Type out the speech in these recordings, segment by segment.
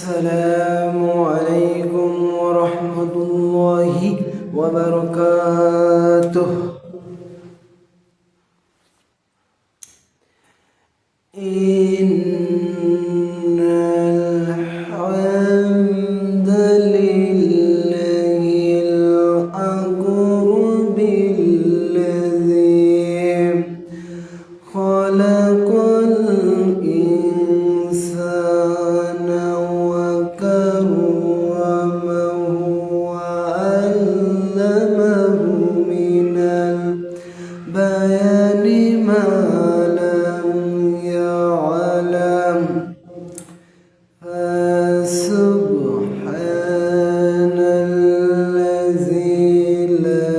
السلام عليكم ورحمة الله وبركاته. إن الحمد لله الأقرب الذي خلق الإنسان وكرمه وعلمه من البيان ما لم يعلم فسبحان الذي لا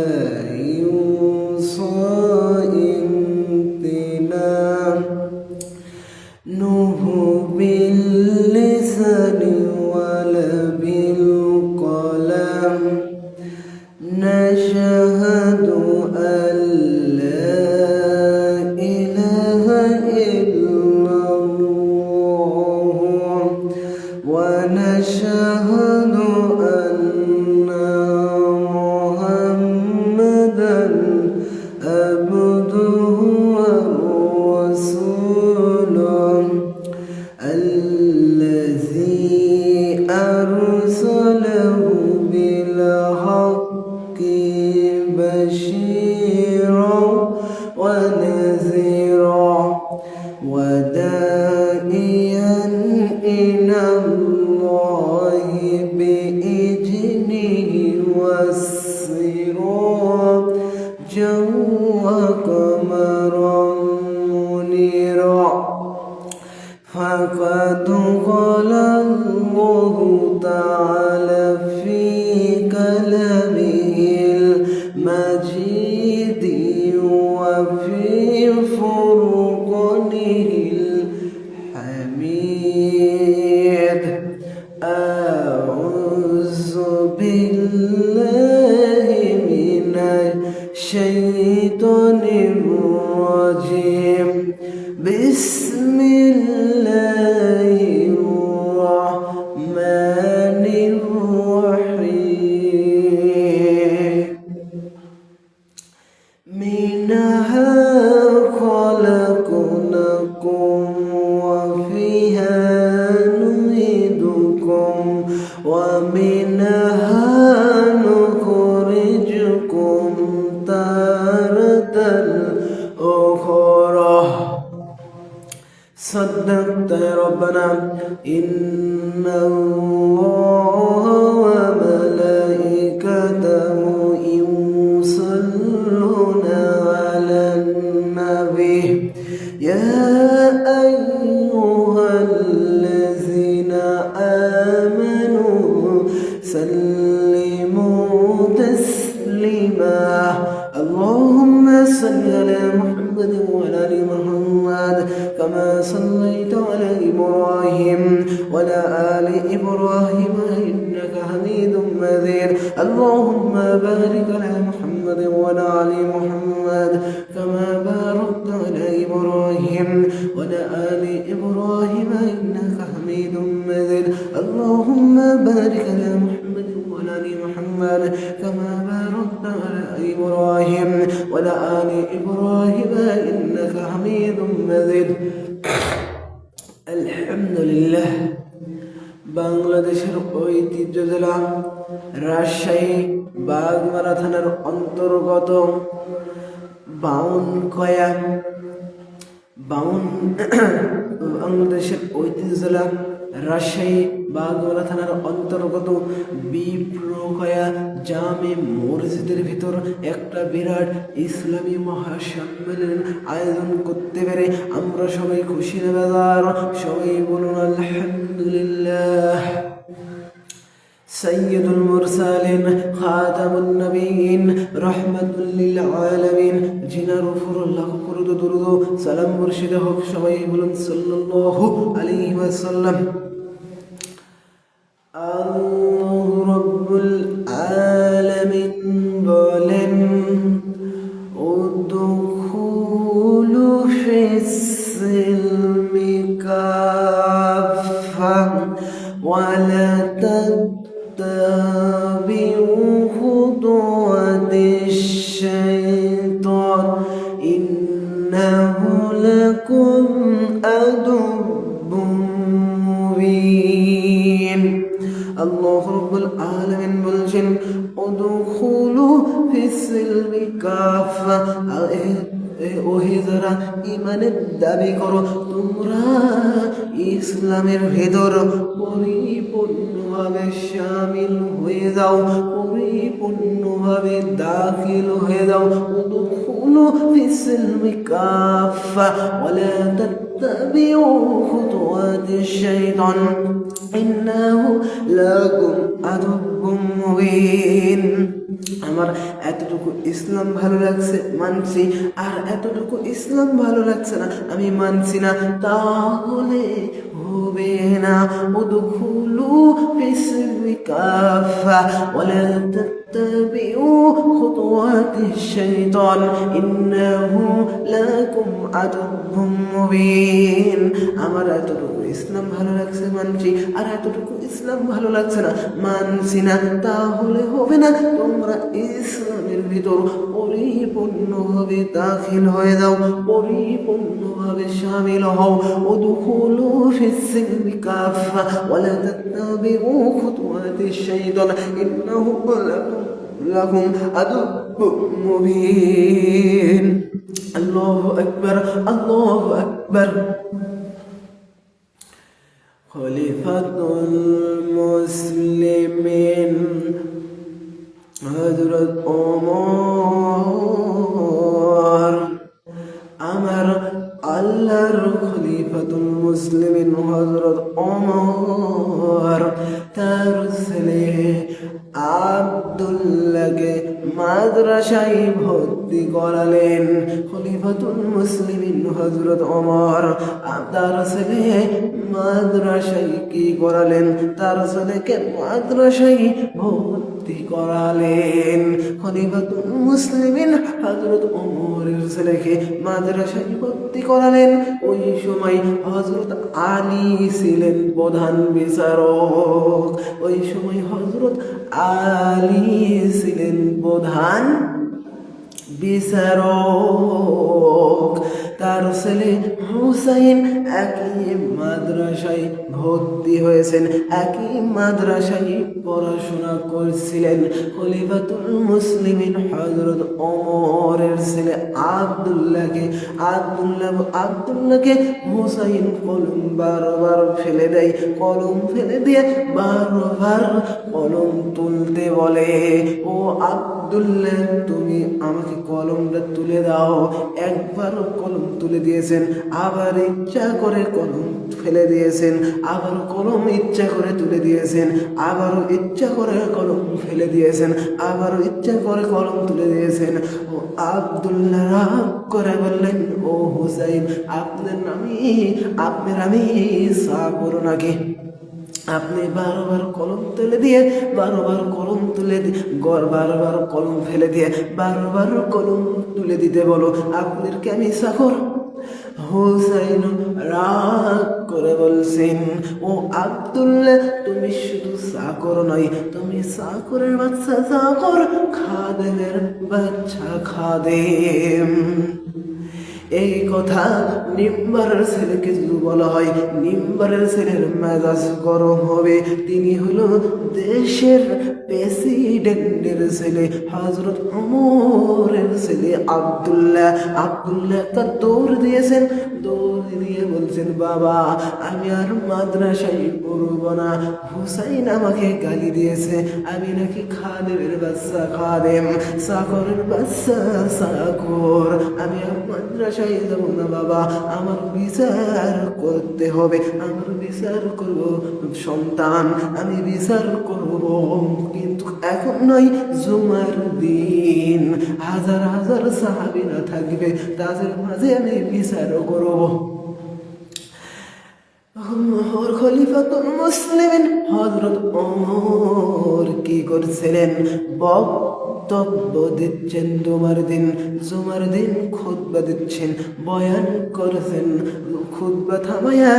يوصى امتنانه باللسان ولا بالقلم. نشهد أن لا إله إلا الله ونشهد أن محمدا عبده ورسوله الذي أرسله بالحق بشيرا ونذيرا وداعيا إلى الله بإذنه وسراجا وقمرا منيرا. فقد قال الله تعالى في كلامه المجيد وفي فرقانه الحميد. أعوذ بالله من الشيطان الرجيم. بسم الله الرحمن الرحيم. منها خلقناكم وفيها نعيدكم ومنها نخرجكم تارة أخرى. صدقت يا ربنا. إن الله وملائكته يصلون على النبي يا أيها الذين آمنوا سلموا تسليما. اللهم صل على محمد وعلى آل محمد كما صليت على إبراهيم وعلى آل إبراهيم إنك حميد مجيد. اللهم بارك على محمد وعلى آل محمد كما باركت على إبراهيم وعلى آل إبراهيم إنك حميد مجيد. اللهم بارك على محمد وعلى آل محمد كما باركت على إبراهيم وعلى آل إبراهيم إنك حميد مجيد. আলহামদুলিল্লাহ। বাংলাদেশের ঐতিহ্য জেলা রাজশাহী বাগমারা থানার অন্তর্গত বাংলাদেশের ঐতিহ্য জেলা রাজশাহী বাগমারা থানার অন্তর্গত বিপ্রকয়া জামে মসজিদের ভিতর একটা বিরাট ইসলামী মহাসম্মেলন আয়োজন করতে পেরে আমরা সবাই খুশি না বেজার? সবাই বলুন আলহামদুলিল্লাহ। সৈয়দুল মুরসালিন খাতামুন নবীন রাহমাতুল লিল আলামিন জিনার উপর লাখ করুদ দুরুদ সালাম মুর্শিদ হোক। সবাই বলুন সাল্লাল্লাহু আলাইহি ওয়াসাল্লাম। আল্লাহু রাব্বুল আলামিন বলেন উদখুলু ফিস সিলমি কাফা ওয়াল تتبعوا خطوات الشيطان إنه لكم عدو মুবিন। আল্লাহ রাব্বুল আলামিন বলছেন, উদখুলু ফিস-সিলমি কাফা, ওহে যারা ঈমানের দাবি করো, তোমরা ইসলামের ভেতর পরিপূর্ণভাবে শামিল হয়ে যাও, পরিপূর্ণভাবে দাখিল হয়ে যাও। উদখুলু ফিস-সিলমি কাফা ওয়ালা তাত্তাবিউ খুতুওয়াতিশ শাইতান ইন্নাহু লাকুম আদুব্বুম মুবিন। আমার এতটুকু ইসলাম ভালো লাগছে মানছি, আর এতটুকু ইসলাম ভালো লাগছে না আমি মানছি না, তাহলে হবে না। উদখুলু ফিস-সিলমি কাফা ওয়ালা তাত্তাবিউ খুতুওয়াতিশ শাইতান ইন্নাহু লাকুম আদুব্বুম মুবিন। আমার এতটুকু ইসলাম ভালো লাগছে মানছি, আর এতটুকু ইসলাম ভালো লাগছে না মানছি না, তাহলে হবে না। তোমরা ইসলামের ভিতর পরিপূর্ণভাবে দাখিল হয়ে যাও, পরিপূর্ণভাবে শামিল হও। উদখুলু ফিস-সিলমি কাফা ওয়ালা তাত্তাবিউ খুতুওয়াতিশ শাইতান ইন্নাহু লাকুম আদুব্বুম মুবিন। আল্লাহু আকবার, আল্লাহু আকবার। খলিফাতুল মুসলিমিন হযরত ওমর, আমার আল্লাহর খলিফাতুল মুসলিমিন হযরত ওমর তার ছেলে আব্দুল্লাহকে মাদ্রাসায় ভর্তি করালেন। খলিফাতুল মুসলিমিন হযরত ওমর তার ছেলে মাদ্রাসায় কি করালেন? তার ছেলেকে মাদ্রাসায় ভর্তি করালেন। খলিফাতুল মুসলিমিন হযরত ওমরের ছেলেকে মাদ্রাসায় ভর্তি করালেন। ওই সময় হযরত আলী ছিলেন প্রধান বিচারক। ওই সময় হযরত আলী ছিলেন প্রধান বিচারক। তার ছেলে হুসাইন একই মাদ্রাসায় ভর্তি হয়েছেন, একই মাদ্রাসায় পড়াশোনা করছিলেন। খলিফাতুল মুসলিমিন হযরত ওমরের ছেলে আব্দুল্লাহকে হুসাইন কলম বারবার ফেলে দেয়, কলম ফেলে দিয়ে বারবার কলম তুলতে বলে। ও আব্দুল্লাহ, তুমি আমাকে কলমটা তুলে দাও। একবার কলম তুলে দিয়েছেন, আবার ইচ্ছা করে কলম ফেলে দিয়েছেন, আবার কলম ইচ্ছা করে তুলে দিয়েছেন, আবারও ইচ্ছা করে কলম ফেলে দিয়েছেন, আবারও ইচ্ছা করে কলম তুলে দিয়েছেন। ও আব্দুল্লাহ রাগ করে বললেন, ও হুসাইন, আপনার আমি চাকর নাকি? আপনি বারবার কলম তুলে দিয়ে বারবার কলম ফেলে দিয়ে বারবার কলম তুলে দিতে বলো, আপনার কি আমি চাকর? হুসাইন রাগ করে বলছেন, ও আব্দুল্লাহ, তুমি শুধু চাকর নয়, তুমি চাকরের বাচ্চা চাকর, খাদেমের বাচ্চা খাদেম। এই কথা নিম্বারের ছেলেকে যদি বলা হয়, নিম্বারের ছেলের মেজাজ গরম হবে। তিনি হলো দেশের প্রেসিডেন্টের ছেলে, হযরত ওমরের ছেলে আব্দুল্লাহ। একটা দৌড় দিয়েছেন, দৌড় দিয়ে বলছেন, বাবা, আমি আর মাদ্রাসায় পড়ব না। হুসাইন আমাকে গালি দিয়েছে, আমি নাকি খাদেমের বাচ্চা খাদেম, চাকরের বাচ্চা চাকর, আমি আর মাদ্রাসায় যাব না বাবা। আমার বিচার করতে হবে, আমার বিচার করব সন্তান, আমি বিচার করব, কিন্তু এখন নয়, জুমার দিন হাজার হাজার সাহাবীরা থাকবে, তাদের মাঝে আমি বিচার করব। খলিফাতুল মুসলিমিন হযরত ওমর কি করছিলেন? বক্তব্য দিচ্ছেন, জুমার দিন খুতবা দিচ্ছেন, বয়ান করছেন। খুতবা থামায়া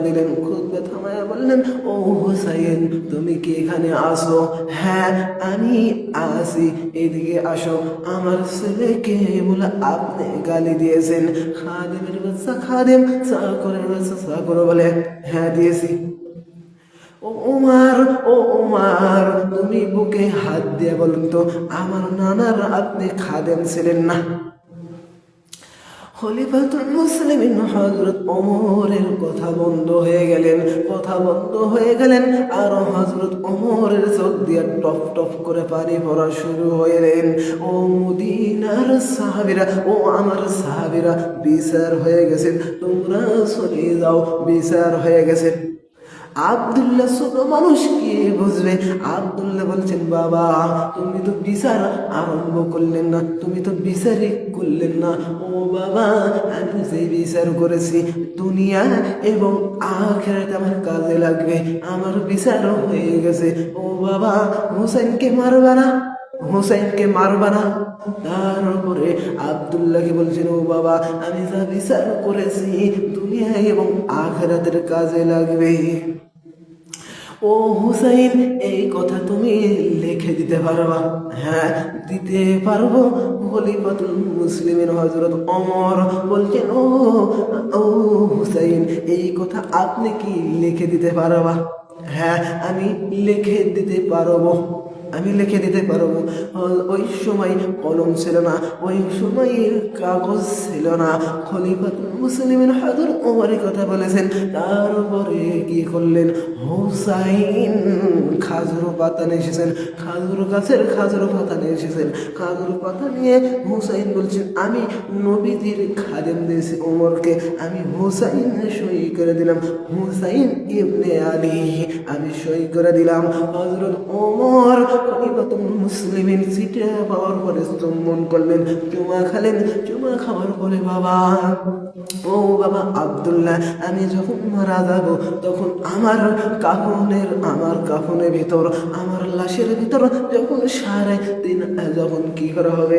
দিলেন, খুতবা থামায়া বললেন, ও হুসাইন তুমি কি এখানে আসো? হ্যাঁ আমি আসি, এদিকে আসো। আমার ছেলেকে বলে আপনি গালি দিয়েছেন। খাদেমের বাচ্চা খাদেম, চাকরের বাচ্চা চাকর বলে হ্যাঁ দিয়েছি। ও উমার তুমি বুকে হাত দিয়ে বলুন তো, আমার নানার আপনি খাদেম ছিলেন না? খলিফাতুল মুসলিমিন হযরত ওমরের কথা বন্ধ হয়ে গেলেন। আর হযরত ওমরের চোখ দিয়ে টপ টপ করে পানি পড়া শুরু হইলেন। ও মদিনার সাহাবীরা, ও আমার সাহাবীরা, বিচার হয়ে গেছে, তোমরা চলে যাও, বিচার হয়ে গেছে। আব্দুল্লাহ ছোট মানুষ কি বুঝবে? আব্দুল্লাহ বলছেন, বাবা তুমি তো বিচার আরম্ভ করলেন না, তুমি তো বিচারই করলেন না। ও বাবা আমি যে বিচার করেছি দুনিয়া এবং আখিরাতে আমার কাজে লাগবে, আমার বিচার হয়ে গেছে। ও বাবা হুসাইনকে মারবা না। তারপরে আব্দুল্লাহকে বলছেন, ও বাবা আমি যা বিচার করেছি দুনিয়া এবং আখিরাতের কাজে লাগবে। ও হুসাইন এই কথা তুমি লিখে দিতে পারবা? হ্যাঁ দিতে পারবো। খলিফাতুল মুসলিমিন হযরত ওমর বলছেন, ও হুসাইন এই কথা আপনি কি লিখে দিতে পারবা? হ্যাঁ আমি লিখে দিতে পারবো। ওই সময় কলম ছিল না, ওই সময় কাগজ ছিল না। খলিফাতুল মুসলিমিন হযরত ওমর কথা বলেছেন। তারপরে কি করলেন? হুসাইন খাজুর পাতা নিয়ে এসেছেন, খাজুর গাছের খাজুর পাতা নিয়ে এসেছেন। খাজুর পাতা নিয়ে হুসাইন বলছেন, আমি নবীজির খাদেম দিয়েছি ওমরকে, আমি হুসাইন সই করে দিলাম, হুসাইন ইবনে আলী আমি সই করে দিলাম। হযরত ওমর খলিফাতুল মুসলিমিন চিঠি পাওয়ার পরে স্তম্ভন করলেন, চুমা খাওয়ার পরে বাবা আব্দুল্লাহ আমি যখন মারা যাব তখন আমার কাফনের ভিতর, আমার লাশের ভিতর যখন সাড়ে দিন যখন কি করা হবে,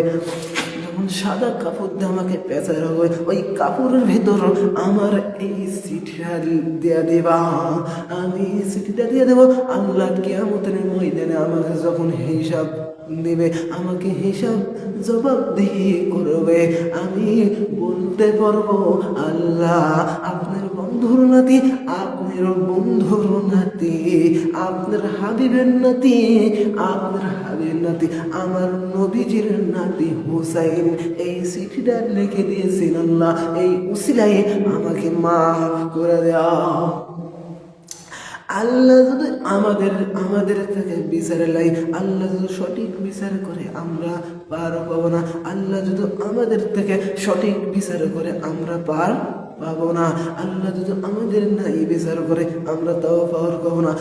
যখন সাদা কাপড় দিয়ে আমাকে পেঁচানো হবে, ওই কাপড়ের ভেতর আমার এই চিঠিটা দিয়ে দেবা। আমি চিঠিটা দিয়ে দেবো। আল্লাহ কিয়ামতের ময়দানে আমাকে যখন হিসাব দিবে, আমাকে হিসাব জবাবদিহি করবে, আমি বলতে পারবো, আল্লাহ আপনার বন্ধুর নাতি, আপনার হাবিবের নাতি, আমার নবীজির নাতি হুসাইন এই চিঠিটা লিখে দিয়েছেন, আল্লাহ এই উসিলায় আমাকে মাফ করে দাও। আল্লাহ যদি আমাদের থেকে বিচার লাই, আল্লাহ যদি সঠিক বিচার করে আমরা পার পাবো না। আল্লাহ যদি আমাদের থেকে সঠিক বিচার করে আমরা পার পাবো না। আল্লাহ যদি আমাদের নাই বিচার করে আমরা তাও পার পাবো না।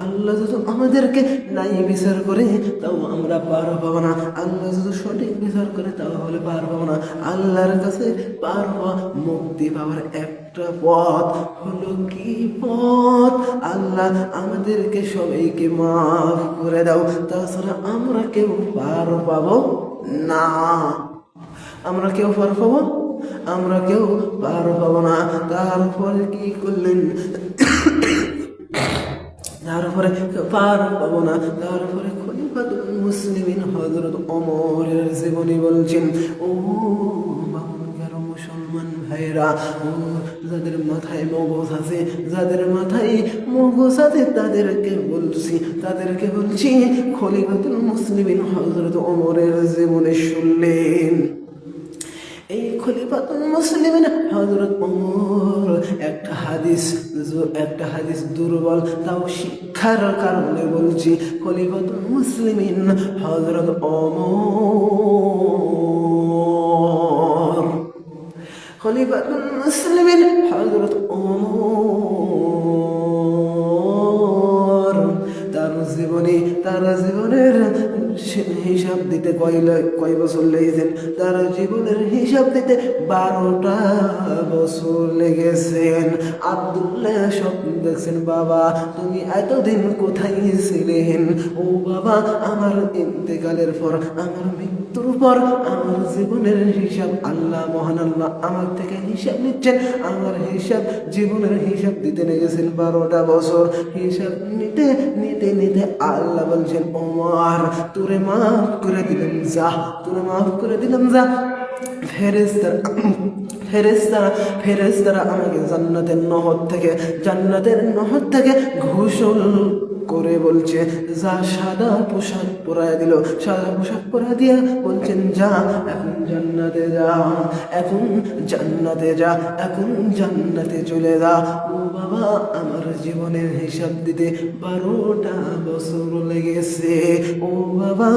আল্লাহ যদি আমাদেরকে নাই বিচার করে তাও আমরা পার পাবো না। আল্লাহ যদি সঠিক বিচার করে তাহলে পার পাবো না। আল্লাহর কাছে পার হওয়া, মুক্তি পাওয়ার একটা পথ হলো কি পথ? আল্লাহ আমাদেরকে সবাইকে মাফ করে দাও, তাছাড়া আমরা কেউ পার পাবো না। আমরা কেউ পার পাবো না। তারপরে কি করলেন? তারপরে পার পাবো না। তারপরে খলিফাতুল মুসলিমিন হযরত ওমরের জীবনী বলছেন, ও মুসলমান ভাইরা, ও যাদের মাথায় মগজ আছে তাদেরকে বলছি খলিফাতুল মুসলিমিন হযরত ওমরের জীবনী শুনলেন। এই খলিফাতুল মুসলিমিন হযরত ওমর একটা হাদিস দুর্বল, তাও শিক্ষার কারণে বলছি। খলিফাতুল মুসলিমিন হযরত ওমর তার জীবনের হিসাব দিতে কয় বছর লেগেছেন? তার জীবনের হিসাব দিতে 12টা বছর লেগেছেন। আব্দুল্লাহ স্বপ্ন দেখছেন, বাবা তুমি এতদিন কোথায় ছিলেন? ও ও বাবা, আমার ইন্তেকালের পর, আমার মৃত্যুর পর আমার জীবনের হিসাব আল্লাহ, মহান আল্লাহ আমার থেকে হিসাব নিচ্ছেন। আমার হিসাব, জীবনের হিসাব দিতে লেগেছেন 12টা বছর। হিসাব নিতে নিতে নিতে আল্লাহ বলছেন, ওমর তোরে মাফ করে দিলাম, যা তোরে মাফ করে দিলাম, যা। ফেরেশতারা আমাকে জান্নাতের নহর থেকে ঘোষণা করে বলছে, যা, সাদা পোশাক পরায় দিল, সাদা পোশাক পরা দিয়া বলছেন, যা এখন জান্নাতে যা, এখন জান্নাতে যা, এখন জান্নাতে চলে যা। ও বাবা, আমার জীবনের হিসাব দিতে 12টা বছর লেগেছে। ও বাবা,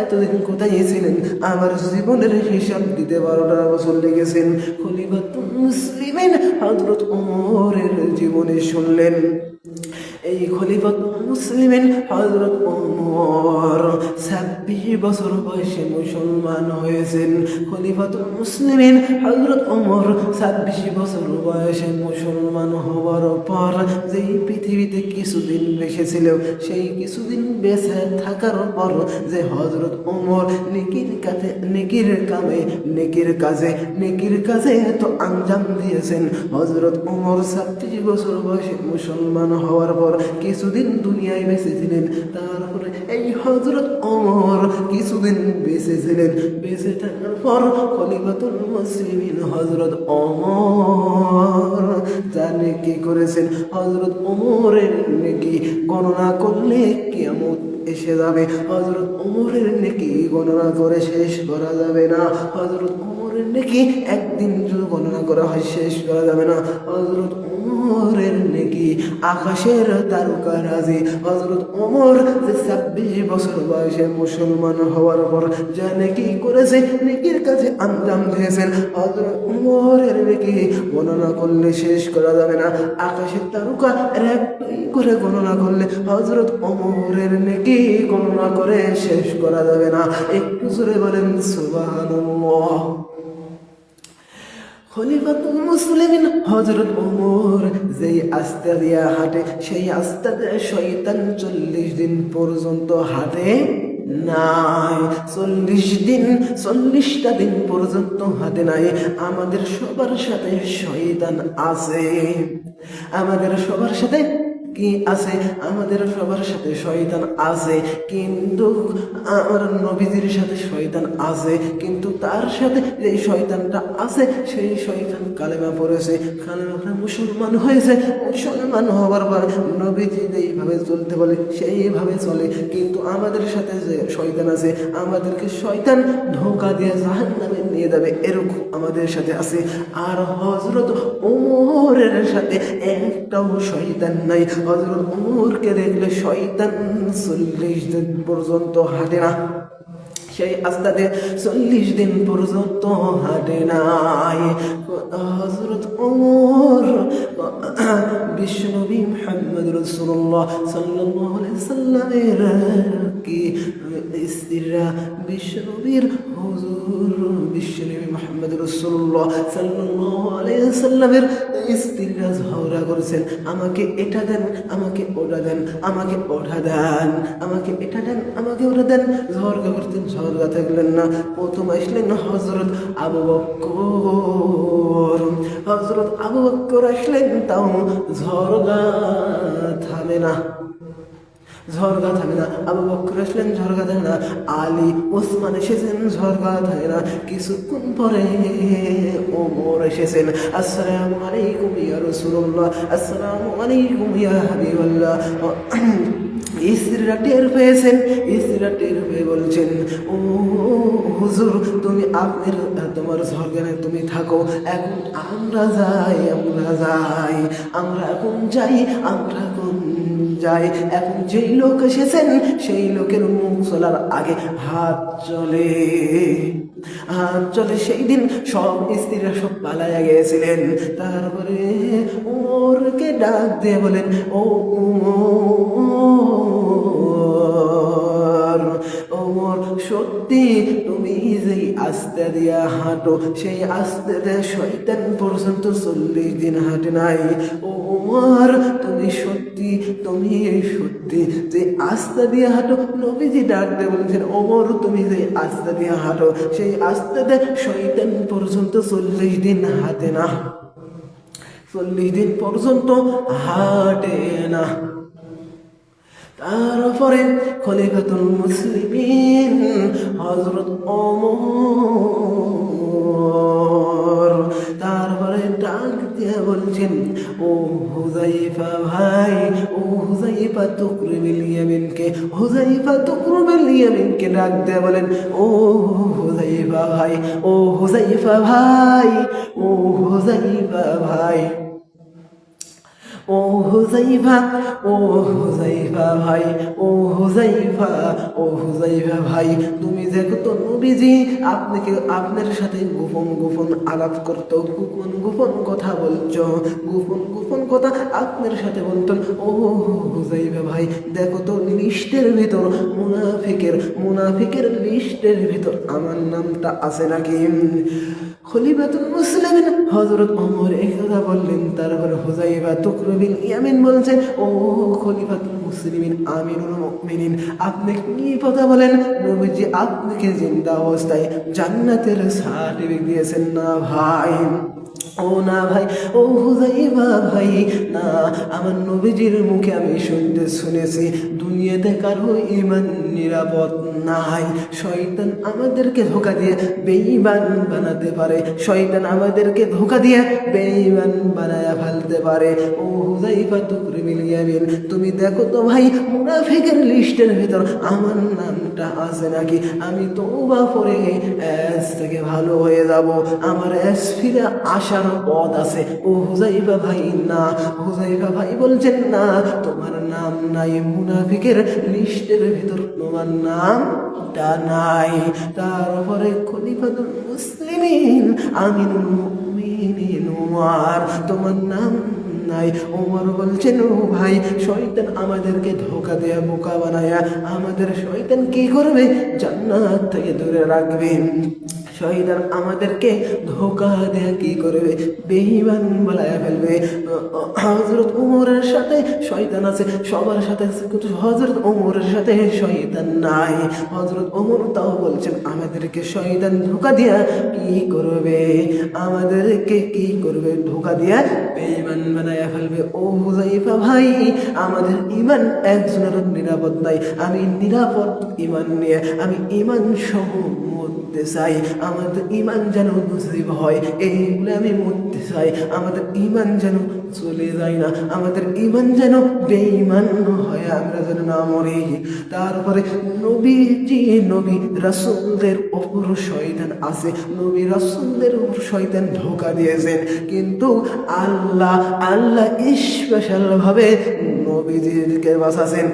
এতদিন কোথায় ছিলেন? আমার জীবনের হিসাব দিতে 12টা বছর লেগেছেন। খলিফাতুল মুসলিমিন হযরত ওমরের জীবনে শুনলেন। এই খলিফাতুল মুসলিমিন হযরত ওমর 26 বছর বয়সে মুসলমান হয়েছেন। খলিফাতুল মুসলিমিন হযরত ওমর 26 বছর বয়সে মুসলমান হওয়ার পর যেই পৃথিবীতে কিছুদিন বেঁচেছিল, সেই কিছুদিন বেঁচে থাকার পর যে হযরত ওমর নেকির কাজে তো আঞ্জাম দিয়েছেন। হযরত ওমর 26 বছর বয়সে মুসলমান হওয়ার পর কিছুদিন দুনিয়ায় বেঁচেছিলেন। তারপরে এই হযরত ওমর কিছুদিন বেঁচেছিলেন। বেঁচে থাকার পর খলিফাতুল মুসলিমিন হযরত ওমর জানে কি করেছেন? হযরত ওমরের নেকি গণনা করলে কিয়ামত এসে যাবে। হযরত ওমরের নেকি গণনা করে শেষ করা যাবে না। হযরত ওমরের নেকি একদিন যদি গণনা করা হয় শেষ করা যাবে না। হযরত ওমরের নেকি আকাশের তারকা রাজি। হযরত ওমর যে 26 বছর বয়সে মুসলমান হওয়ার পর যা নেকি করেছে, নেকির কাছে আঞ্জাম দিয়েছেন, হযরত ওমরের নেকি গণনা করলে শেষ করা যাবে না। আকাশের তারকা একটাই করে গণনা করলে হযরত ওমরের নেকি গণনা করে শেষ করা যাবে না। একটু জোরে বলেন সুবহানাল্লাহ। খলিফাতুল মুসলিমিন হযরত ওমর যেই আস্তে দিয়া হাঁটে, সেই আস্তে দিয়ে শয়তান 40 দিন পর্যন্ত হাঁটে নাই। 40টা দিন পর্যন্ত হাঁটে নাই। আমাদের সবার সাথে শয়তান আছে। আমাদের সবার সাথে কি আছে? আমাদের সবার সাথে শয়তান আছে, কিন্তু আমার নবীজির সাথে শয়তান আছে, কিন্তু তার সাথে যে শয়তানটা আছে সেই শয়তান কালেমা পড়েছে, কালেমা পড়ে মুসলমান হয়েছে। মুসলমান হওয়ার পর নবীজি যেইভাবে চলতে বলে সেইভাবে চলে, কিন্তু আমাদের সাথে যে শয়তান আছে, আমাদেরকে শয়তান ধোঁকা দিয়ে জাহান্নামে নিয়ে যাবে, এরকম আমাদের সাথে আছে। আর হযরত ওমরের সাথে একটাও শয়তান নাই। হযরত ওমরকে দেখলে শয়তান 40 দিন পর্যন্ত হাঁটে না। সেই আস্তাতে 40 দিন পর্যন্ত হাঁটে নাই। হযরত ওমর বিশ্বনবী মুহাম্মদ রাসূলুল্লাহ সাল্লাল্লাহু আলাইহি সাল্লামের কি স্ত্রীরা, বিশ্বনবীর হুজুর বিশ্বনবী মুহাম্মদ রাসূলুল্লাহ সাল্লাল্লাহু আলাইহি সাল্লামের স্ত্রীরা ঝগড়া করেছেন, আমাকে এটা দেন, আমাকে ওটা দেন, আমাকে ওটা দেন, আমাকে এটা দেন, আমাকে ওটা দেন। ঝগড়া করতেন, ঝগড়া থাকলেন না। প্রথম আসলেন হযরত আবু বকর। হযরত আবু বকর আসলেন, তাও ঝগড়া থামে না। আবু বকর আসলেন, ঝগড়া থাকে না। আলী, ওসমান এসেছেন, ঝগড়া থাকে না। কিছুক্ষণ পরে ওমর এসেছেন, আসসালামু আলাইকুম ইয়া রাসূলুল্লাহ, আসসালামু আলাইকুম ইয়া হাবিবাল্লাহ। স্ত্রীরা টের পেয়েছেন, স্ত্রীরা টের পেয়ে বলছেন, ও হুজুর, তুমি তোমার ঝগড়ায় তুমি থাকো, এখন আমরা যাই। এখন যেই লোক এসেছেন সেই লোকের মুখ চলার আগে হাত চলে। সেই দিন সব স্ত্রীরা সব পালাইয়া গিয়েছিলেন। তারপরে ওমরকে ডাক দিয়ে বলেন, ও ওমর, সত্যি তুমি যেই আস্তে দিয়া হাঁটো, সেই আস্তে দিয়ে শয়তান পর্যন্ত 40 দিন হাঁটে নাই। ও ওমর, তুমি সত্যি তুমি সত্যি যে আস্থা দিয়ে হাঁটো। নবীজি ডাক দিয়ে বলছেন, ওমর তুমি যে আস্থা দিয়ে হাঁটো, সেই আস্তাতে শয়তান পর্যন্ত 40 দিন হাঁটে না, 40 দিন পর্যন্ত হাঁটে না। তারপরে খলিফাতুল মুসলিমিন হযরত ওমর তারপরে ডাক দিয়ে বলছেন, ও হুযায়ফা ভাই, ও হুযায়ফা তুকরিবিল ইয়ামিনকে, হুযায়ফা তুকরিবিল ইয়ামিনকে ডাক দিয়ে বলেন, ও হুযায়ফা ভাই, ও হুযায়ফা ভাই, ও হুযায়ফা ভাই, ও হুযায়ফা, ও হুযায়ফা ভাই, ও হুযায়ফা, ও হুযায়ফা ভাই, তুমি দেখো তো নবীজি আপনার সাথে গোপন গোপন আলাপ করতো, গোপন গোপন কথা বলছো, গোপন গোপন কথা আপনার সাথে বলতেন। ও হুযায়ফা ভাই, দেখো তো লিস্টের ভিতর মুনাফিকের লিস্টের ভিতর আমার নামটা আছে নাকি? খলিফাতুল মুসলিমিন হযরত ওমর এই কথা বললেন। তারপরে হুযায়ফা তুকরিবিল ইয়ামিন বলছেন, ও খলিফাতুল মুসলিমিন আমিরুল মুমিনিন, আপনি কি কথা বলেন? নবীজি আপনাকে জিন্দা অবস্থায় জান্নাতের সার্টিফিকেট দিয়েছেন না ভাই? ও না ভাই, ও হুযায়ফা ভাই, না, আমার নবীজির মুখে আমি শুনেছি দুনিয়াতে কারো ঈমান নিরাপদ নাই। শয়তান আমাদেরকে ধোঁকা দিয়ে বেঈমান বানাতে পারে, শয়তান আমাদেরকে ধোঁকা দিয়ে বেঈমান বানায়া ফেলতে পারে। ও হুযায়ফা তুকরিবিল ইয়ামিন, তুমি দেখো তো ভাই মুনাফিকের লিস্টের ভিতর আমার নামটা আছে নাকি? আমি তওবা করে আজ থেকে ভালো হয়ে যাব, আমার আজ ফিরে আসার পথ আছে। ও হুযায়ফা ভাই, না, হুযায়ফা ভাই বলছেন, না, তোমার নাম নাই মুনাফিকের লিস্টের ভিতর, তোমার নামটা নাই। তারপরে খলিফাতুল মুসলিমিন আমিরুল মুমিনিন ওমর, তোমার নাম নাই। ওমর বলছেন, ও ভাই, শয়তান আমাদেরকে ধোঁকা দেয়া বোকা বানায়া আমাদের শয়তান কি করবে? জান্নাত থেকে দূরে রাখবে। শয়তান আমাদেরকে ধোঁকা দেয়া কি করবে? বেঈমান বানায়া ফেলবে। হযরত ওমরের সাথে শয়তান আছে, সবার সাথে আছে, কিন্তু হযরত ওমরের সাথে শয়তান নাই। হযরত ওমর তাও বলছেন, আমাদেরকে শয়তান ধোঁকা দিয়া কি করবে? আমাদেরকে কি করবে? ধোঁকা দিয়া বেঈমান বানায়া ফেলবে। ও হুযায়ফা ভাই, আমাদের ঈমান একজনের নিরাপদ নাই। আমি নিরাপদ ঈমান নিয়ে আমি ঈমান সহ মরতে চাই। আমাদের ঈমান যেন নসিব হয়, এইগুলো আমি মরতে চাই। আমাদের ঈমান যেন চলে যায় না, আমাদের ঈমান যেন বেঈমান হয়, আমরা যেন না মরি। তারপরে নবী রাসূলদের উপর শয়তান আছে, নবী রাসূলদের উপর শয়তান ধোঁকা দিয়েছেন, কিন্তু আল্লাহ স্পেশাল ভাবে নবীজিকে বাঁচাছেন।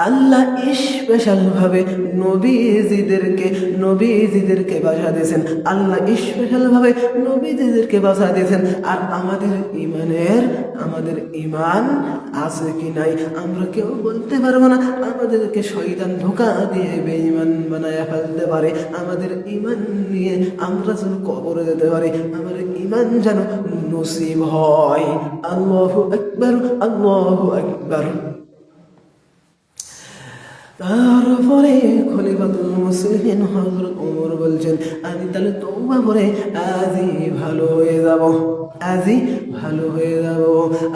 আল্লাহ স্পেশাল ভাবে নবীজিদেরকে বাঁচা দিয়েছেন। আল্লাহ স্পেশাল ভাবে নবীজিদেরকে বাঁচা দিয়েছেন। আর আমাদের ঈমান আছে কি নাই আমরা কেউ বলতে পারবো না। আমাদেরকে শয়তান ধোঁকা দিয়ে বেঈমান বানায়া ফেলতে পারে। আমাদের ঈমান নিয়ে আমরা যেন কবরে যেতে পারি, আমাদের ঈমান যেন নসিব হয়। আল্লাহু আকবার, আল্লাহু আকবার। তারপরে খলিফাতুল মুসলিমিন হযরত ওমর বলছেন, আমি তাহলে তওবা করে আজই ভালো হয়ে যাব, আজই ভালো হয়ে যাব।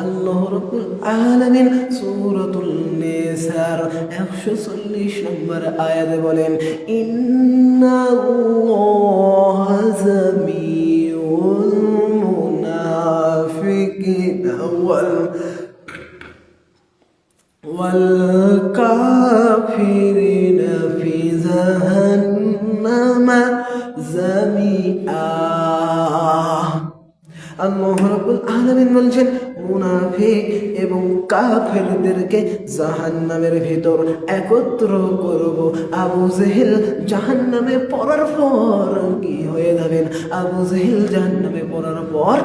আল্লাহ রাব্বুল আলামিন সূরাতুল নিসার 140 নম্বর আয়াতে বলেন, ইন্নাল্লাহা সামিউল মুনাফিকিনা والكافرين في جهنم جميعا। আল্লাহ রাব্বুল আলামিন বলছেন, মুনাফিক এবং কাফেরদেরকে জাহান্নামের ভিতর একত্র করব। আবু জেহেল জাহান্নামে পড়ার পর কি হয়ে যাবেন? আবু জেহেল জাহান্নামে পড়ার পর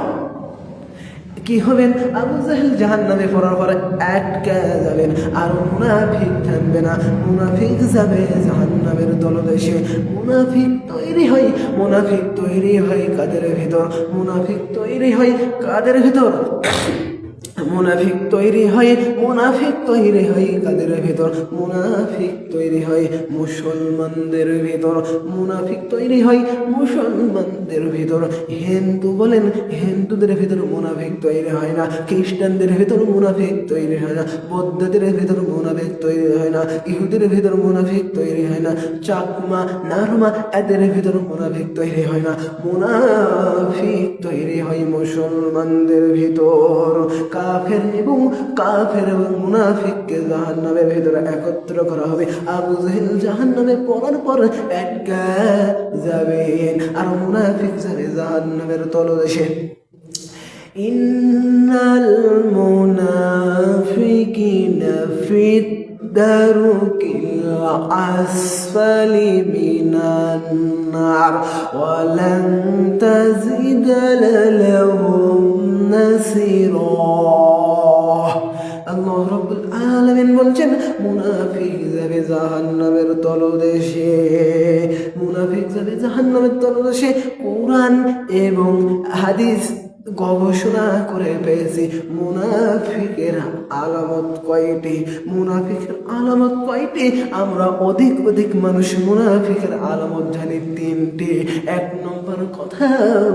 কি হবেন? আবু জাহেল জাহান্নামে পড়ার পরে আটকে যাবেন, আর মুনাফিক থাকবে না। মুনাফিক যাবে জাহান্নামের তলদেশে। মুনাফিক তৈরি হয় কাদের ভিতর? মুনাফিক তৈরি হয় কাদের ভিতর? মুনাফিক তৈরি হয় কাদের ভিতর? মুনাফিক তৈরি হয় মুসলমানদের ভিতর। মুনাফিক তৈরি হয় মুসলমানদের ভিতর। হিন্দু বলেন, হিন্দুদের ভিতর মুনাফিক তৈরি হয় না। খ্রিস্টানদের ভিতর মুনাফিক তৈরি হয় না। বৌদ্ধদের ভিতর মুনাফিক তৈরি হয় না। ইহুদের ভিতর মুনাফিক তৈরি হয় না। চাকমা, নারমা এদের ভিতর মুনাফিক তৈরি হয় না। মুনাফিক তৈরি হয় মুসলমানদের ভিতর। কাফের এবং মুনাফিককে জাহান্নামের ভিতরে একত্র করা হবে। আবু জেহেল জাহান্নামে পড়ার পর একা যাবেন, আর মুনাফিক যাবে জাহান্নামের তলদেশে। ইন্নাল মুনাফিকিনা ফিদ দারকিল আসফালি মিনান নার ওয়া লান তাজিদা লাহুম নাসিরা। আল্লাহ রাব্বুল আলামিন বলছেন, মুনাফিক যাবে জাহান্নামের তলদেশে। মুনাফিক যাবে জাহান্নামের তলদেশে। কোরআন এবং হাদিস গবেষণা করে পেয়েছি মুনাফিকের আলামত কয়টি। মুনাফিকের আলামত কয়টি? আমরা অধিক মানুষ মুনাফিকের আলামত জানি তিনটি। 1 নম্বর কথা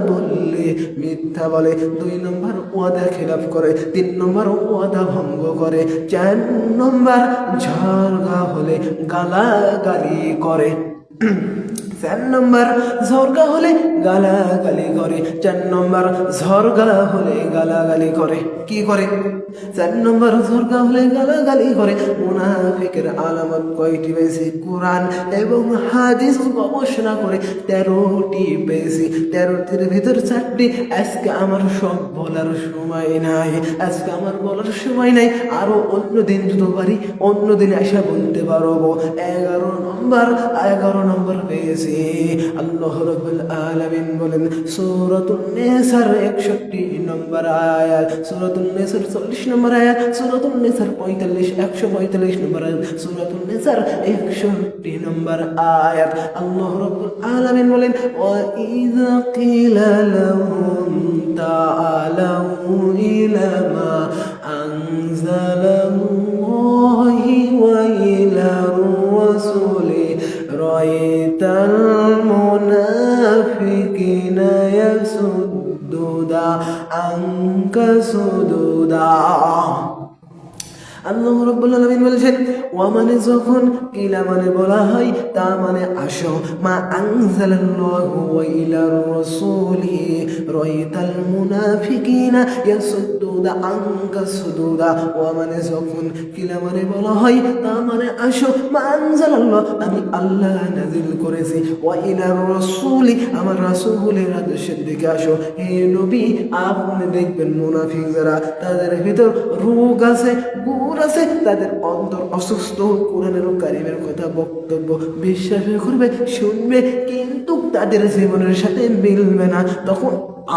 বললে মিথ্যা বলে, 2 নম্বর ওয়াদা খেলাফ করে, 3 নম্বর ওয়াদা ভঙ্গ করে, 4 নম্বর ঝগড়া হলে গালাগালি করে। 4 নম্বর ঝগড়া হলে গালাগালি করে। 4 নম্বর ঝগড়া হলে গালাগালি করে। কি করে? 4 নম্বর ঝগড়া হলে গালাগালি করে। মুনাফিকের আলামত কয়টি পেয়েছি? কোরআন এবং হাদিস গবেষণা করে 13টি পেয়েছি। 13টির ভিতর 4টি আজকে আমার সব বলার সময় নাই। আরো অন্য দিন যদি পারি অন্য দিন এসে বলতে পারবো। 11 নম্বর পেয়েছি। আল্লাহ রাব্বুল আলামিন বলেন সূরাতুন নিসার 61 নম্বর আয়াত, সূরাতুন নিসার 40 নম্বর আয়াত, সূরাতুন নিসার 145 নম্বর আয়াত, সূরাতুন নিসার 61 নম্বর আয়াত। আল্লাহ রাব্বুল আলামিন বলেন ওয়া ইযা কিলা লাহুম তাআলাউ ইলা মা আনজালাল্লাহি ওয়া ইলার রাসূলি রাআইতাল মুনাফিকিনা ইয়াসুদ্দুনা আনকা সুদুদা। আল্লাহ রাব্বুল আলামিন বলেছেন ওয়া মানে যখন কিলা মানে বলা হয় তা মানে আসো, মা আনজালাল্লাহু ওয়া ইলার রাসূলি রাআইতাল মুনাফিকিনা ইয়াসুদ্দুনা আনকা সুদুদা। ওয়া মানে যখন কিলা মানে বলা হয় তা মানে আসো, মা আনজালাল্লাহ আমি আল্লাহ নাযিল করেছি, ওয়া ইলার রাসূলি আমার রাসূলের আদেশের দিকে আসো। হে নবী আপনি দেখবেন মুনাফিক যারা তাদের ভিতর রোগ আছে, আছে, তাদের অন্তর অসুস্থ। কোরআনের কারিমের কথা বক্তব্য বিশ্বাস করবে, শুনবে, কিন্তু তাদের জীবনের সাথে মিলবে না। তখন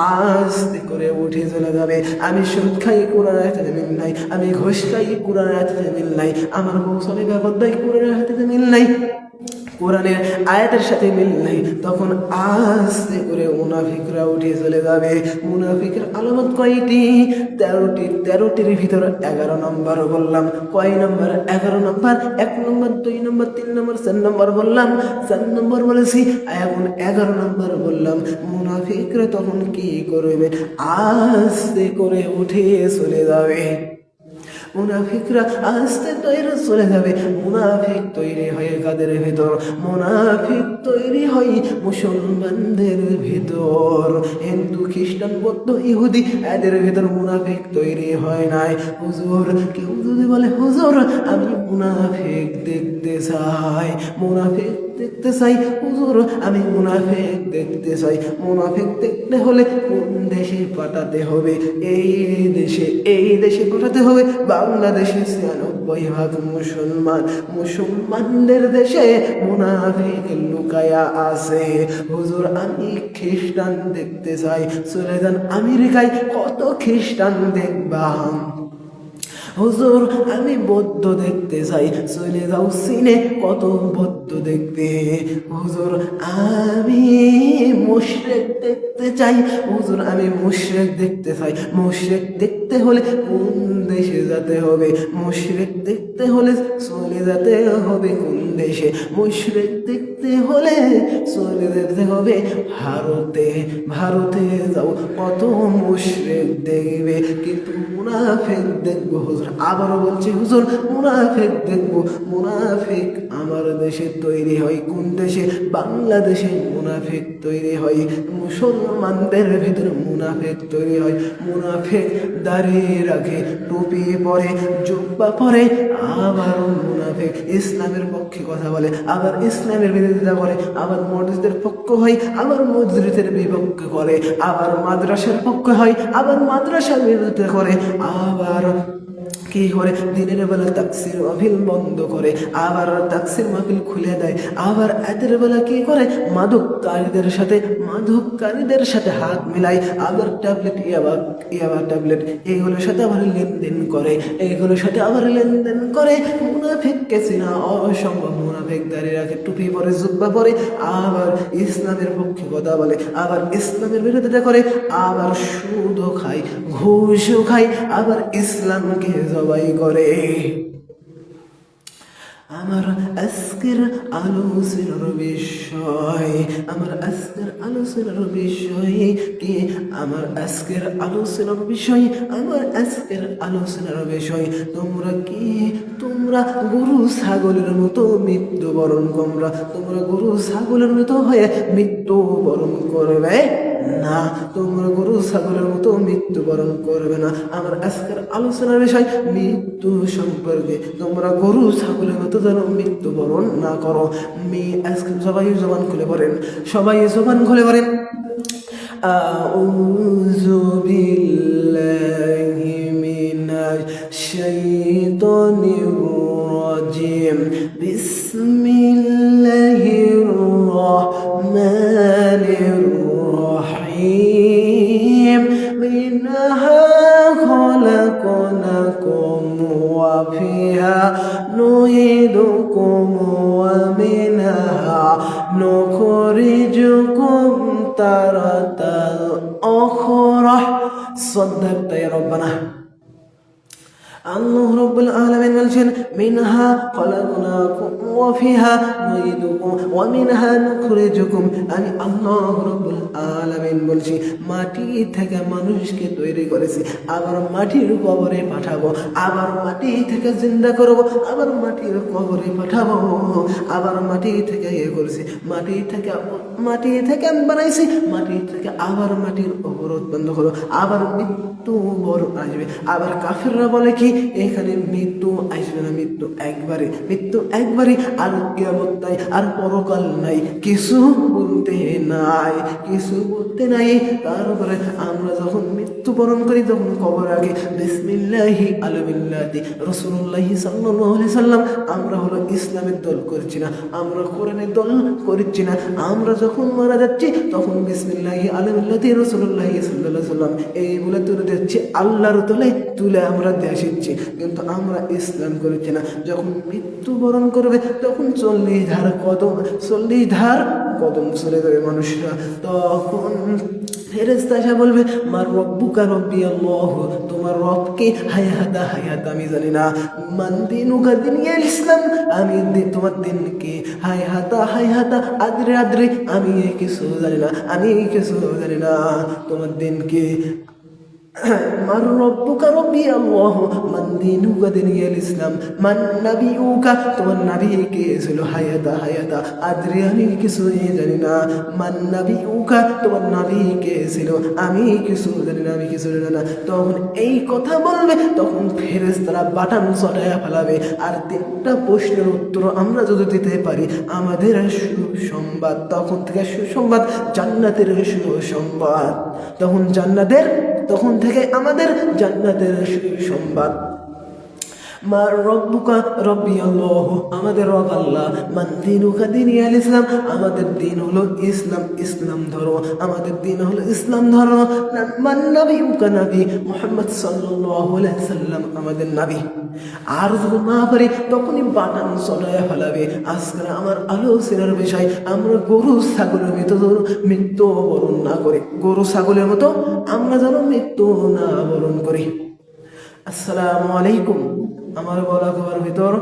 আস্তে করে উঠে চলে যাবে। আমি সুদ খাই, কোরআন আয়াতে মিল নাই। আমি ঘুষ খাই, কোরআন আয়াতে মিল নাই। আমার বউ স্বামী ব্যাপার দেয়, কোরআনের আয়াতে মিল নাই, কোরআনের আয়াতের সাথে মিল নাই। তখন আস্তে করে মুনাফিকরা উঠে চলে যাবে। মুনাফিকের আলামত কয়টি? 13টির ভিতর 11 নম্বর বললাম। কয় নম্বর? 11 নম্বর। 1 নম্বর, 2 নম্বর, 3 নম্বর, 4 নম্বর বললাম। 4 নম্বর বলেছি, এখন 11 নম্বর বললাম। মুনাফিকরা তখন কি করবে? আস্তে করে উঠে চলে যাবে। মুনাফিকরা আস্তে তৈরি চলে যাবে। মুনাফিক তৈরি হয়ে কাদের ভিতর? মুনাফিক তৈরি হয় মুসলমানদের ভিতর। হিন্দু, খ্রিস্টান, বৌদ্ধ, ইহুদি এদের ভিতর মুনাফিক তৈরি হয় নাই। হুজুর, কেউ যদি বলে হুজুর আমি মুনাফিক দেখতে চাই, মুনাফিক দেখতে চাই, হুজুর আমি মুনাফিক দেখতে চাই। মুনাফিক দেখতে হলে কোন দেশে পাঠাতে হবে? এই দেশে পাঠাতে হবে। বাংলাদেশে 96% মুসলমান। মুসলমানদের দেশে মুনাফিক লুকায়া আছে। হুজুর আমি খ্রিস্টান দেখতে চাই। চলে যান আমেরিকায়, কত খ্রিস্টান দেখবা। হুজুর আমি বৌদ্ধ দেখতে চাই, চলে যাও চীনে, কত বৌদ্ধ দেখতে। হুজুর আমি মুশরিক দেখতে চাই, হুজুর আমি মুশরিক দেখতে চাই। মুশরিক দেখতে হলে কোন দেশে যেতে হবে? মুশরিক দেখতে হলে চলে যেতে হবে কোন দেশে? মুশরিক দেখতে হলে চলে যেতে হবে ভারতে। ভারতে যাও, কত মুশরিক দেখবে, কিন্তু মুনাফিক দেখবো হুজুর। আবারও বলছি হুজুর, মুনাফিক দেখবো। মুনাফিক আমার দেশে তৈরি হয় কোন দেশে? বাংলাদেশে মুনাফিক তৈরি হয়। মুসলমানদের ভিতরে মুনাফিক তৈরি হয়। মুনাফিক দাঁড়িয়ে রাখে, টুপি পরে, জুব্বা পরে, আবার মুনাফিক ইসলামের পক্ষে কথা বলে, আবার ইসলামের বিরোধিতা করে, আবার মসজিদের পক্ষ হয়, আবার মসজিদের বিপক্ষে করে, আবার মাদ্রাসার পক্ষ হয়, আবার মাদ্রাসার বিরোধিতা করে, আবার কি করে দিনের বেলা তাফসীর মাহফিল বন্ধ করে, আবার তাফসীর মাহফিল খুলে দেয়, আবার রাতের বেলা কি করে মাদককারীদের সাথে হাত মিলায়, আবার ট্যাবলেট ইয়াবা ট্যাবলেট এইগুলোর সাথে আবার লেনদেন করে, এইগুলোর সাথে আবার লেনদেন করে। মুনাফিককে চেনা অসম্ভব। মুনাফিক দাঁড়িয়ে রাখে, টুপি পরে, জুব্বা পরে, আবার ইসলামের পক্ষে কথা বলে, আবার ইসলামের বিরোধিতা করে, আবার সুদও খায়, ঘুষও খায়, আবার ইসলামকে জবাই করে। আমার আজকের আলোচনার বিষয়, আমার আজকের আলোচনার বিষয় কি? আমার আজকের আলোচনার বিষয়, আমার আজকের আলোচনার বিষয় তোমরা কি? তোমরা গরু ছাগলের মতো মৃত্যুবরণ করবা? তোমরা গরু ছাগলের মতো হয়ে মৃত্যুবরণ করবে না, তোমরা গরু ছাগলের মতো মৃত্যুবরণ করবে না। আমার আজকের আলোচনার বিষয় মৃত্যু সম্পর্কে। তোমরা গরু ছাগলের মতো যেন মৃত্যুবরণ না করো। আজকে সবাই জবান খুলে পড়েন, সবাই জবান খুলে পড়েন। আউযু বিল্লাহি মিনাশ শাইতানির রাজিম। বিসমিল্লাহির রাহমানির রহিম। মিনহা খলাকনাকুম ওয়া ফিহা নুঈদুকুম ওয়া মিনহা নুখরিজুকুম তারাতাল উখরা। সাদাকতা ইয়া রাব্বানা। আল্লাহ রাব্বুল আলামিন বলছেন, মিনহা খলাকনাকুম ওয়া ফিহা নুঈদুকুম ওয়া মিনহা নুখরিজুকুম। আমি আল্লাহ রাব্বুল আলামিন বলছি, মাটি থেকে মানুষকে তৈরি করেছি, আবার মাটির কবরে পাঠাবো, আবার মাটি থেকে জিন্দা করব, আবার মাটির কবরে পাঠাবো, আবার মাটি থেকে করেছি, মাটি থেকে আমি বানাইছি, মাটি থেকে আবার মাটির অবরোধ বন্ধ করো, আবার মৃত্যু বড় আসবে। আবার কাফেররা বলে কি, এখানে মৃত্যু আসবে না, মৃত্যু একবারে, আর কিয়ামত নাই, আর পরকাল নাই, কিছু বলতে নাই। তারপরে আমরা যখন মৃত্যুবরণ করি, তখন কবর আগে বিসমিল্লাহি আলা মিল্লাতি রাসূলুল্লাহি সাল্লাল্লাহু আলাইহি সাল্লাম। আমরা হলো ইসলামের দল করছি না, আমরা কোরআনের দল করছি না। আমরা যখন মারা যাচ্ছি, তখন বিসমিল্লাহি আলা মিল্লাতি রাসূলুল্লাহি সাল্লাল্লাহু আলাইহি সাল্লাম এই বলে তুলে দিচ্ছি, আল্লাহর তুলে আমরা দেশিচ্ছি, কিন্তু আমরা ইসলাম করছি না। যখন মৃত্যুবরণ করবে, তখন 40 ধার কদম চলে যাবে মানুষরা। তখন ফেরেশতা এসে বলবে, মার রব্বুকা রব্বি আল্লাহ, তোমার রবকে? হায়াতা আমি জানি না। মান দিনুকা দিনুল ইসলাম, আমি তোমার দিন কি? হায়াতা আদ্রে আমি কিছু জানি না, তোমার দিন কি? মান রব্বুকা রব্বি আল্লাহ, মান দিনুকা দিনুল ইসলাম, মান নাবিয়ুকা, তোমার নবী কে ছিল? হায়াতা আদ্রি আমি কিছু জানি না। মান নাবিয়ুকা, তোমার নবী কে ছিল? আমি কিছু জানি না। তখন এই কথা বলবে, তখন ফেরেশতারা বাটাম চটায়া ফেলাবে। আর 3টা প্রশ্নের উত্তর আমরা যদি দিতে পারি, আমাদের সুসংবাদ। তখন থেকে সুসংবাদ, জান্নাতের সুসংবাদ। তখন থেকে আমাদের জান্নাতের সুসংবাদ। মা রব্বুকা রব্বি আল্লাহ, আমাদের রব আল্লাহ। মান দিনুকা দিনি আল ইসলাম, আমাদের দিন হলো ইসলাম, ইসলাম ধর্ম, আমাদের দিন হলো ইসলাম ধর্ম। মান নবিউকা নবী মুহাম্মদ সাল্লাল্লাহু আলাইহি সাল্লাম আমাদের নবী। আর যদি না পারি তখনই বাগান চড়াইয়া ফেলাবে। আজকে আমার আলোচনার বিষয়, আমরা গরু ছাগলের মতো যেন মৃত্যু বরণ না করি, গরু ছাগলের মতো আমরা যেন মৃত্যু না বরণ করি। আসসালামু আলাইকুম। আমার বলা খবর ভিতর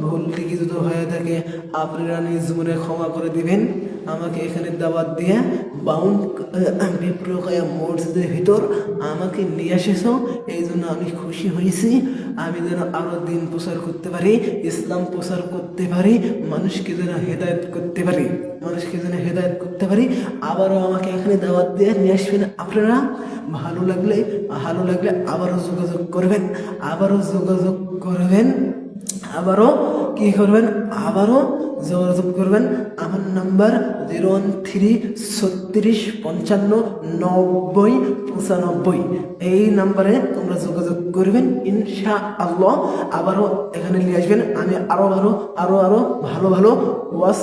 ভুল টিকি যদি হয়ে থাকে আপনারা নিজ মনে ক্ষমা করে দিবেন। আমাকে এখানে দাওয়াত দিয়ে বাউন্ড বিপ্রকায়া মসজিদের ভিতর আমাকে নিয়ে এসেছ, এই জন্য আমি খুশি হয়েছি। আমি যেন আরও দিন প্রচার করতে পারি, ইসলাম প্রচার করতে পারি, মানুষকে যেন হেদায়েত করতে পারি, মানুষকে যেন হেদায়েত করতে পারি। আবারও আমাকে এখানে দাওয়াত দিয়ে নিয়ে আসবেন আপনারা। ভালো লাগলে আবারও যোগাযোগ করবেন, আবারও যোগাযোগ করবেন, আবারও কি করবেন, আবারও যোগাযোগ করবেন। আমার নাম্বার 013-36-55-90-95। এই নাম্বারে তোমরা যোগাযোগ করবেন ইনশাআল্লাহ। আবারও এখানে নিয়ে আসবেন। আমি আরো ভালো ভালো ওয়াজ